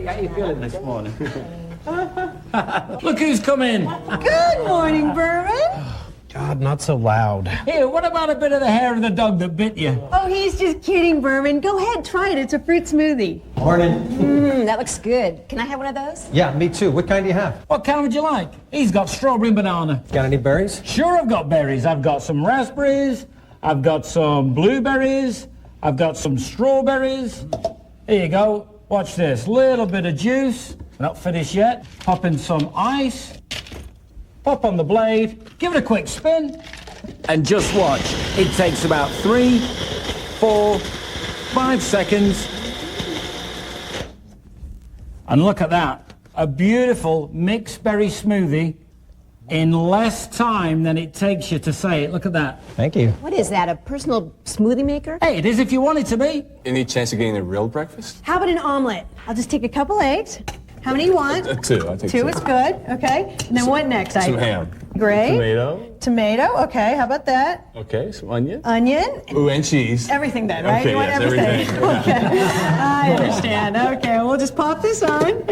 How you feeling this morning? Look who's come in. Good morning, Berman. God, not so loud. Here, what about a bit of the hair of the dog that bit you? Oh, he's just kidding, Berman. Go ahead, try it. It's a fruit smoothie. Morning. That looks good. Can I have one of those? Yeah, me too. What kind do you have? What kind would you like? He's got strawberry and banana. Got any berries? Sure, I've got berries. I've got some raspberries. I've got some blueberries. I've got some strawberries. Here you go. Watch this. Little bit of juice. Not finished yet. Pop in some ice. Pop on the blade. Give it a quick spin. And just watch. It takes about 3, 4, 5 seconds. And look at that. A beautiful mixed berry smoothie in less time than it takes you to say it. Look at that. Thank you. What is that, a personal smoothie maker? Hey, it is if you want it to be. Any chance of getting a real breakfast? How about an omelet? I'll just take a couple eggs. How many you want? Two. I take two. Two is good. Okay. And then what next? Some ham. Great. Tomato. Tomato. Okay. How about that? Okay. Some onion. Onion. Ooh, and cheese. Everything then, right? Okay, You want yes, everything. everything. Okay. I understand. Okay. We'll just pop this on.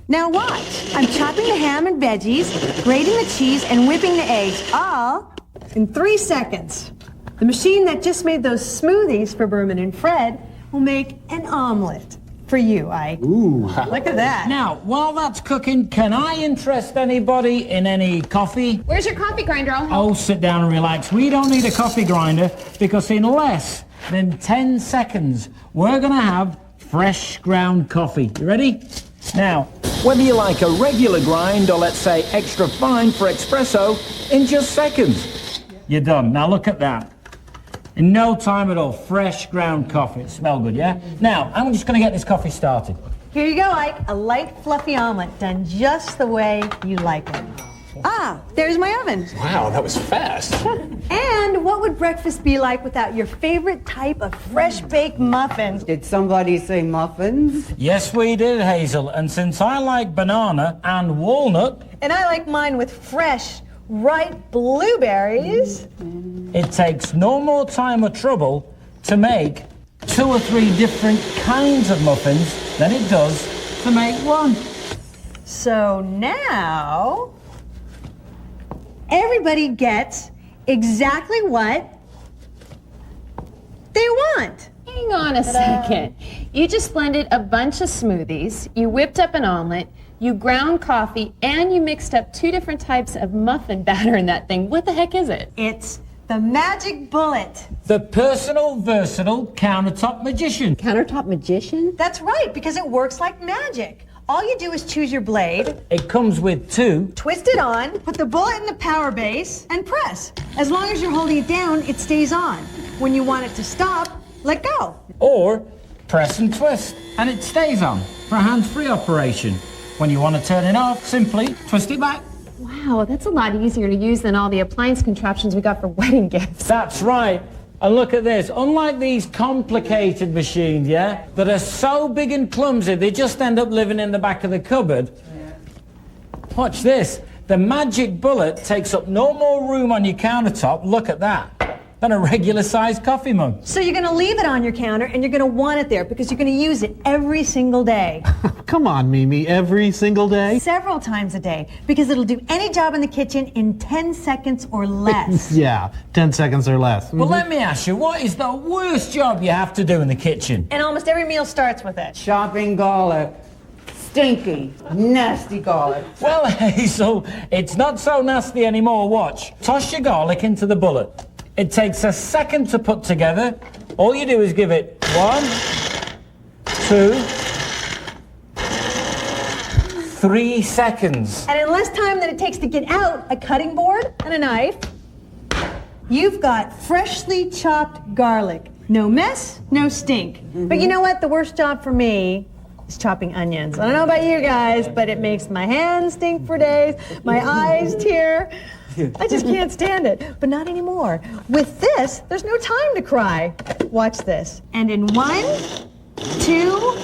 Now watch. I'm chopping the ham and veggies, grating the cheese, and whipping the eggs, all in 3 seconds. The machine that just made those smoothies for Berman and Fred will make an omelet for you, Ike. Ooh. Look at that. Now, while that's cooking, can I interest anybody in any coffee? Where's your coffee grinder? I'll help. Oh, sit down and relax. We don't need a coffee grinder because in less than 10 seconds, we're going to have fresh ground coffee. You ready? Now, whether you like a regular grind or let's say extra fine for espresso, in just seconds, you're done. Now look at that. In no time at all, fresh ground coffee. It smells good, yeah? Now, I'm just going to get this coffee started. Here you go, Ike. A light, fluffy omelet done just the way you like it. Ah, there's my oven. Wow, that was fast. And what would breakfast be like without your favorite type of fresh baked muffins? Did somebody say muffins? Yes, we did, Hazel. And since I like banana and walnut, And I like mine with fresh, ripe blueberries. it takes no more time or trouble to make 2 or 3 different kinds of muffins than it does to make one. So now, everybody gets exactly what they want. Hang on a second. You just blended a bunch of smoothies, you whipped up an omelet, you ground coffee, and you mixed up 2 different types of muffin batter in that thing. What the heck is it? It's the magic bullet. The personal, versatile countertop magician. Countertop magician? That's right, because it works like magic. All you do is choose your blade, It comes with 2. twist it on, put the bullet in the power base, and press. As long as you're holding it down, it stays on. When you want it to stop, let go. Or press and twist, and it stays on for a hands-free operation. When you want to turn it off, simply twist it back. Wow, that's a lot easier to use than all the appliance contraptions we got for wedding gifts. That's right. And look at this. Unlike these complicated machines, yeah, that are so big and clumsy, they just end up living in the back of the cupboard. Watch this. The magic bullet takes up no more room on your countertop, look at that, than a regular-sized coffee mug. So you're going to leave it on your counter, and you're going to want it there because you're going to use it every single day. Come on, Mimi, every single day? Several times a day, because it'll do any job in the kitchen in 10 seconds or less. Yeah, 10 seconds or less. Well, let me ask you, what is the worst job you have to do in the kitchen? And almost every meal starts with it. Chopping garlic. Stinky, nasty garlic. Well, Hazel, it's not so nasty anymore. Watch. Toss your garlic into the bullet. It takes a second to put together. All you do is give it 1, 2, 3 seconds. And in less time than it takes to get out a cutting board and a knife, you've got freshly chopped garlic. No mess, no stink. But you know what? The worst job for me is chopping onions. I don't know about you guys, but it makes my hands stink for days, my eyes tear. I just can't stand it, but not anymore. With this, there's no time to cry. Watch this. And in 1, 2,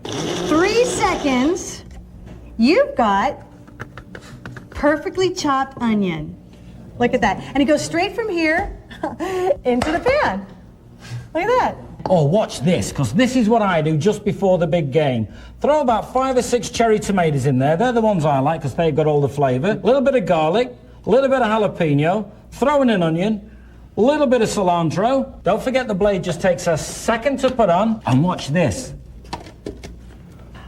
3 seconds, you've got perfectly chopped onion. Look at that. And it goes straight from here into the pan. Look at that. Oh, watch this, because this is what I do just before the big game. Throw about 5 or 6 cherry tomatoes in there. They're the ones I like because they've got all the flavour. A little bit of garlic, a little bit of jalapeno, throw in an onion, a little bit of cilantro. Don't forget the blade just takes a second to put on. And watch this.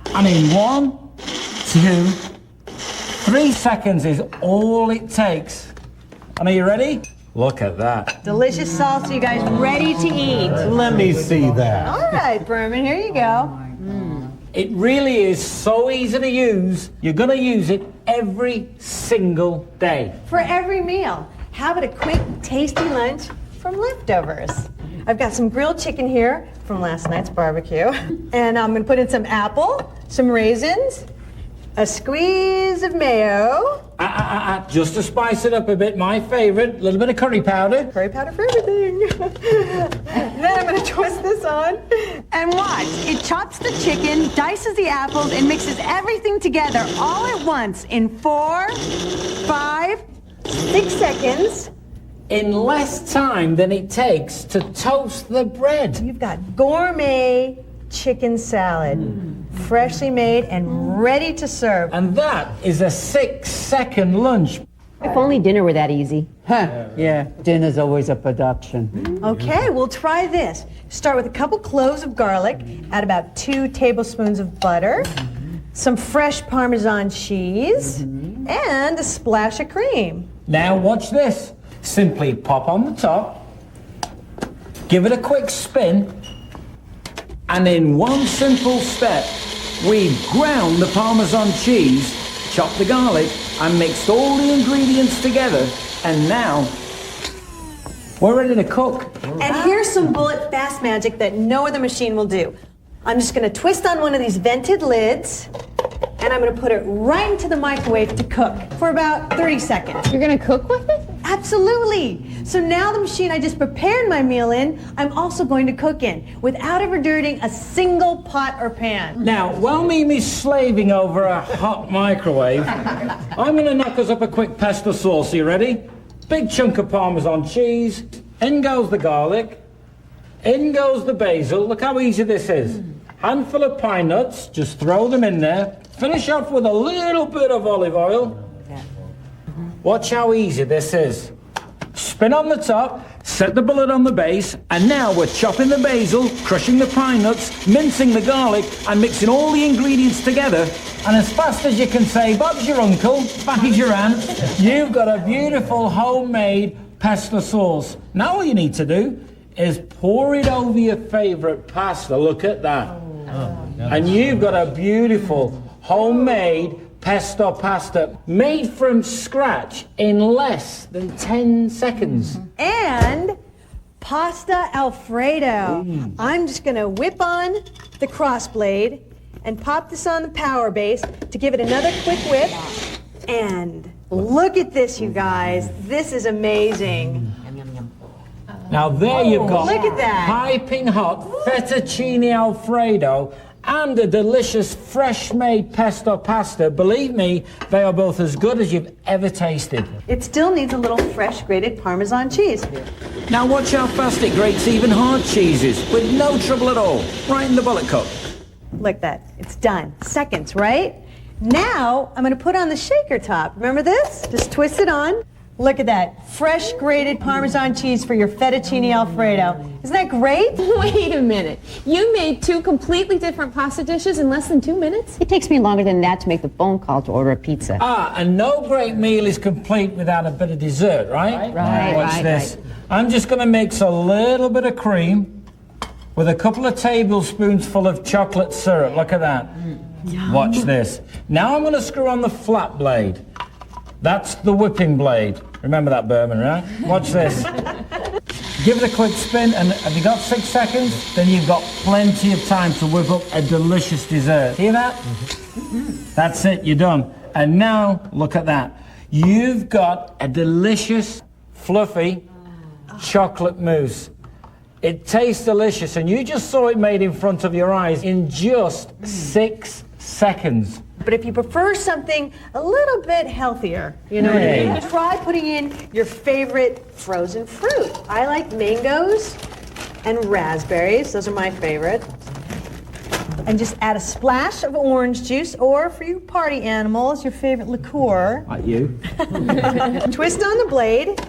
I mean, 1, 2, 3 seconds is all it takes. And are you ready? Look at that. Delicious salsa, you guys, ready to eat. Let me see that. All right, Berman, here you go. It really is so easy to use. You're going to use it every single day. For every meal, have it a quick, tasty lunch from leftovers. I've got some grilled chicken here from last night's barbecue. And I'm going to put in some apple, some raisins, a squeeze of mayo. Just to spice it up a bit, my favorite, a little bit of curry powder. Curry powder for everything. Then I'm going to twist this on. And watch. It chops the chicken, dices the apples, and mixes everything together all at once in 4, 5, 6 seconds. In less time than it takes to toast the bread. You've got gourmet chicken salad. Freshly made and ready to serve. And that is a 6-second lunch. If only dinner were that easy. Huh, yeah, dinner's always a production. Okay, we'll try this. Start with a couple cloves of garlic, add about 2 tablespoons of butter, some fresh Parmesan cheese, and a splash of cream. Now watch this. Simply pop on the top, give it a quick spin, and in one simple step, we've ground the Parmesan cheese, chopped the garlic, and mixed all the ingredients together. And now, we're ready to cook. And here's some bullet fast magic that no other machine will do. I'm just going to twist on one of these vented lids, and I'm going to put it right into the microwave to cook for about 30 seconds. You're gonna cook with it? Absolutely. So now the machine I just prepared my meal in, I'm also going to cook in without ever dirtying a single pot or pan. Now, while Mimi's slaving over a hot microwave, I'm going to knock us up a quick pesto sauce. Are you ready? Big chunk of Parmesan cheese. In goes the garlic. In goes the basil. Look how easy this is. Handful of pine nuts. Just throw them in there. Finish off with a little bit of olive oil. Watch how easy this is. Spin on the top, set the bullet on the base, and now we're chopping the basil, crushing the pine nuts, mincing the garlic, and mixing all the ingredients together. And as fast as you can say, Bob's your uncle, Fatty's your aunt, you've got a beautiful homemade pesto sauce. Now all you need to do is pour it over your favorite pasta. Look at that. And you've got a beautiful homemade pesto pasta made from scratch in less than 10 seconds. And pasta Alfredo. I'm just going to whip on the crossblade and pop this on the power base to give it another quick whip. And look at this, you guys. This is amazing. Now there you've got look at that. piping hot fettuccine Alfredo and a delicious fresh-made pesto pasta. Believe me, they are both as good as you've ever tasted. It still needs a little fresh grated Parmesan cheese. Now watch how fast it grates even hard cheeses with no trouble at all. Right in the bullet cup. Look at that. It's done. Seconds, right? Now, I'm going to put on the shaker top. Remember this? Just twist it on. Look at that. Fresh grated Parmesan cheese for your fettuccine Alfredo. Isn't that great? Wait a minute. You made 2 completely different pasta dishes in less than 2 minutes? It takes me longer than that to make the phone call to order a pizza. And no great meal is complete without a bit of dessert, right? Right, Watch right, this. I'm just going to mix a little bit of cream with a couple of tablespoons full of chocolate syrup. Look at that. Watch this. Now I'm going to screw on the flat blade. That's the whipping blade. Remember that, Berman, right? Watch this. Give it a quick spin, and have you got 6 seconds? Then you've got plenty of time to whip up a delicious dessert. Hear that? That's it, you're done. And now, look at that. You've got a delicious, fluffy chocolate mousse. It tastes delicious, and you just saw it made in front of your eyes in just 6 seconds. But if you prefer something a little bit healthier, you know what I mean? Try putting in your favorite frozen fruit. I like mangoes and raspberries. Those are my favorite. And just add a splash of orange juice, or for you party animals, your favorite liqueur. Like you. Twist on the blade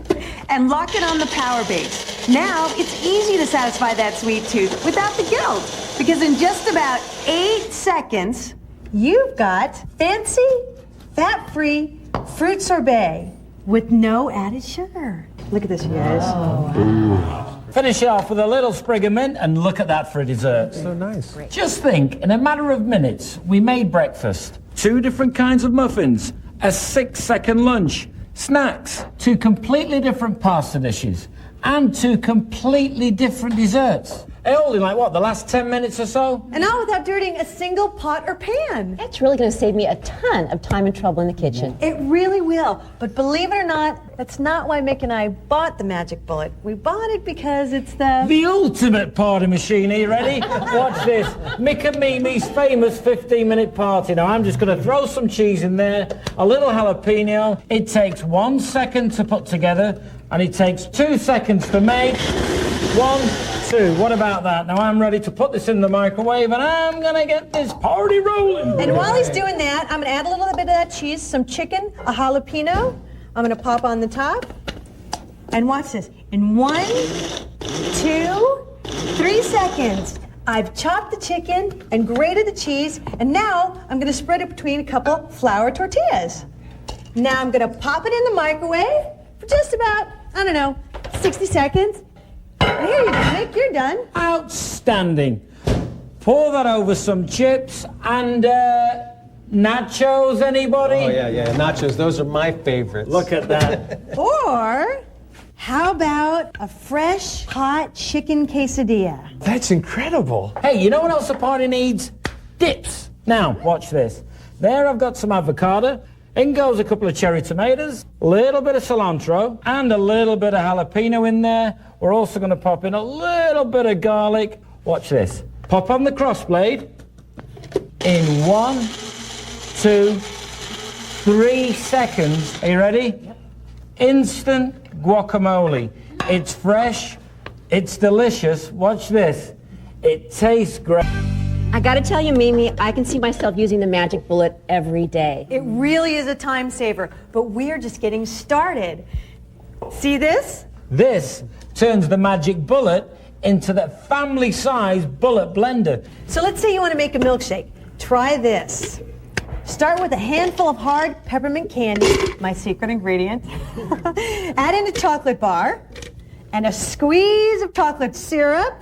and lock it on the power base. Now it's easy to satisfy that sweet tooth without the guilt, because in just about 8 seconds, you've got fancy, fat-free fruit sorbet with no added sugar. Look at this, you guys. Finish it off with a little sprig of mint and look at that for dessert. So nice. Just think, in a matter of minutes, we made breakfast, 2 different kinds of muffins, a 6-second lunch, snacks, 2 completely different pasta dishes, and 2 completely different desserts. All in like what, the last 10 minutes or so? And all without dirtying a single pot or pan. That's really going to save me a ton of time and trouble in the kitchen. It really will. But believe it or not, that's not why Mick and I bought the Magic Bullet. We bought it because it's The ultimate party machine. Are you ready? Watch this. Mick and Mimi's famous 15-minute party. Now, I'm just going to throw some cheese in there, a little jalapeno. It takes 1 second to put together, and it takes 2 seconds to make. 1, 2. What about that? Now I'm ready to put this in the microwave, and I'm gonna get this party rolling. And while he's doing that, I'm gonna add a little bit of that cheese, some chicken, a jalapeno. I'm gonna pop on the top. And watch this. In 1, 2, 3 seconds, I've chopped the chicken and grated the cheese, and now I'm gonna spread it between a couple flour tortillas. Now I'm gonna pop it in the microwave for just about, 60 seconds. And here you go, Mick, you're done. Outstanding. Pour that over some chips and nachos, anybody? Oh, yeah. Nachos, those are my favorites. Look at that. Or how about a fresh, hot chicken quesadilla? That's incredible. Hey, you know what else a party needs? Dips. Now, watch this. There I've got some avocado. In goes a couple of cherry tomatoes, a little bit of cilantro, and a little bit of jalapeno in there. We're also going to pop in a little bit of garlic. Watch this. Pop on the crossblade in 1, 2, 3 seconds. Are you ready? Yep. Instant guacamole. It's fresh. It's delicious. Watch this. It tastes great. I gotta tell you, Mimi, I can see myself using the Magic Bullet every day. It really is a time saver, but we're just getting started. See this? This turns the Magic Bullet into the family-size bullet blender. So let's say you want to make a milkshake. Try this. Start with a handful of hard peppermint candy, my secret ingredient. Add in a chocolate bar and a squeeze of chocolate syrup.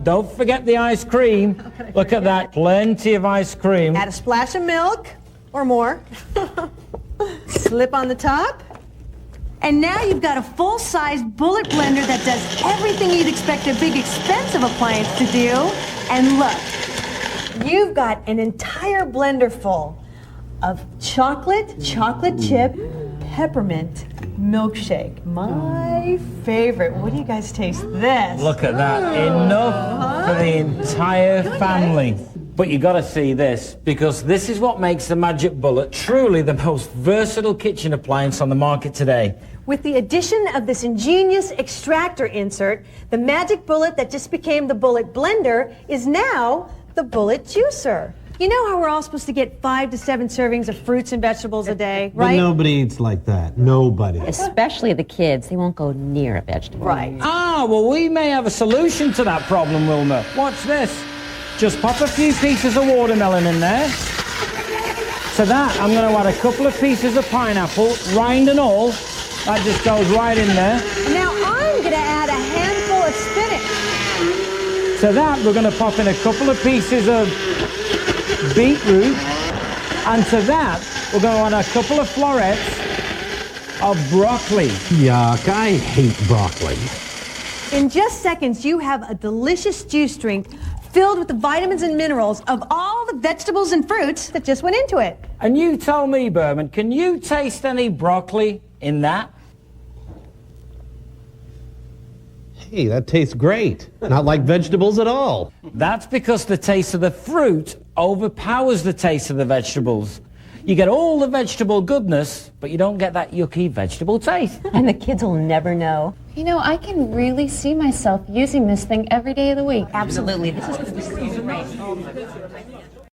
Don't forget the ice cream. Look at that, plenty of ice cream. Add a splash of milk, or more. Slip on the top. And now you've got a full-size bullet blender that does everything you'd expect a big, expensive appliance to do. And look, you've got an entire blender full of chocolate chip, peppermint milkshake. My favorite. What do you guys taste? This. Look at that, enough for the entire family. But you gotta see this, because this is what makes the Magic Bullet truly the most versatile kitchen appliance on the market today. With the addition of this ingenious extractor insert, the Magic Bullet that just became the Bullet Blender is now the Bullet Juicer. You know how we're all supposed to get 5 to 7 servings of fruits and vegetables a day, But right? nobody eats like that. Nobody. Especially the kids. They won't go near a vegetable. Right. Well, we may have a solution to that problem, Wilma. Watch this. Just pop a few pieces of watermelon in there. To that, I'm going to add a couple of pieces of pineapple, rind and all. That just goes right in there. And now I'm going to add a handful of spinach. To that, we're going to pop in a couple of pieces of beetroot. And to that, we're going to add a couple of florets of broccoli. Yuck, I hate broccoli. In just seconds, you have a delicious juice drink filled with the vitamins and minerals of all the vegetables and fruits that just went into it. And you tell me, Berman, can you taste any broccoli in that? Hey, that tastes great. Not like vegetables at all. That's because the taste of the fruit overpowers the taste of the vegetables. You get all the vegetable goodness, but you don't get that yucky vegetable taste. And the kids will never know. You know, I can really see myself using this thing every day of the week. Absolutely. This is great.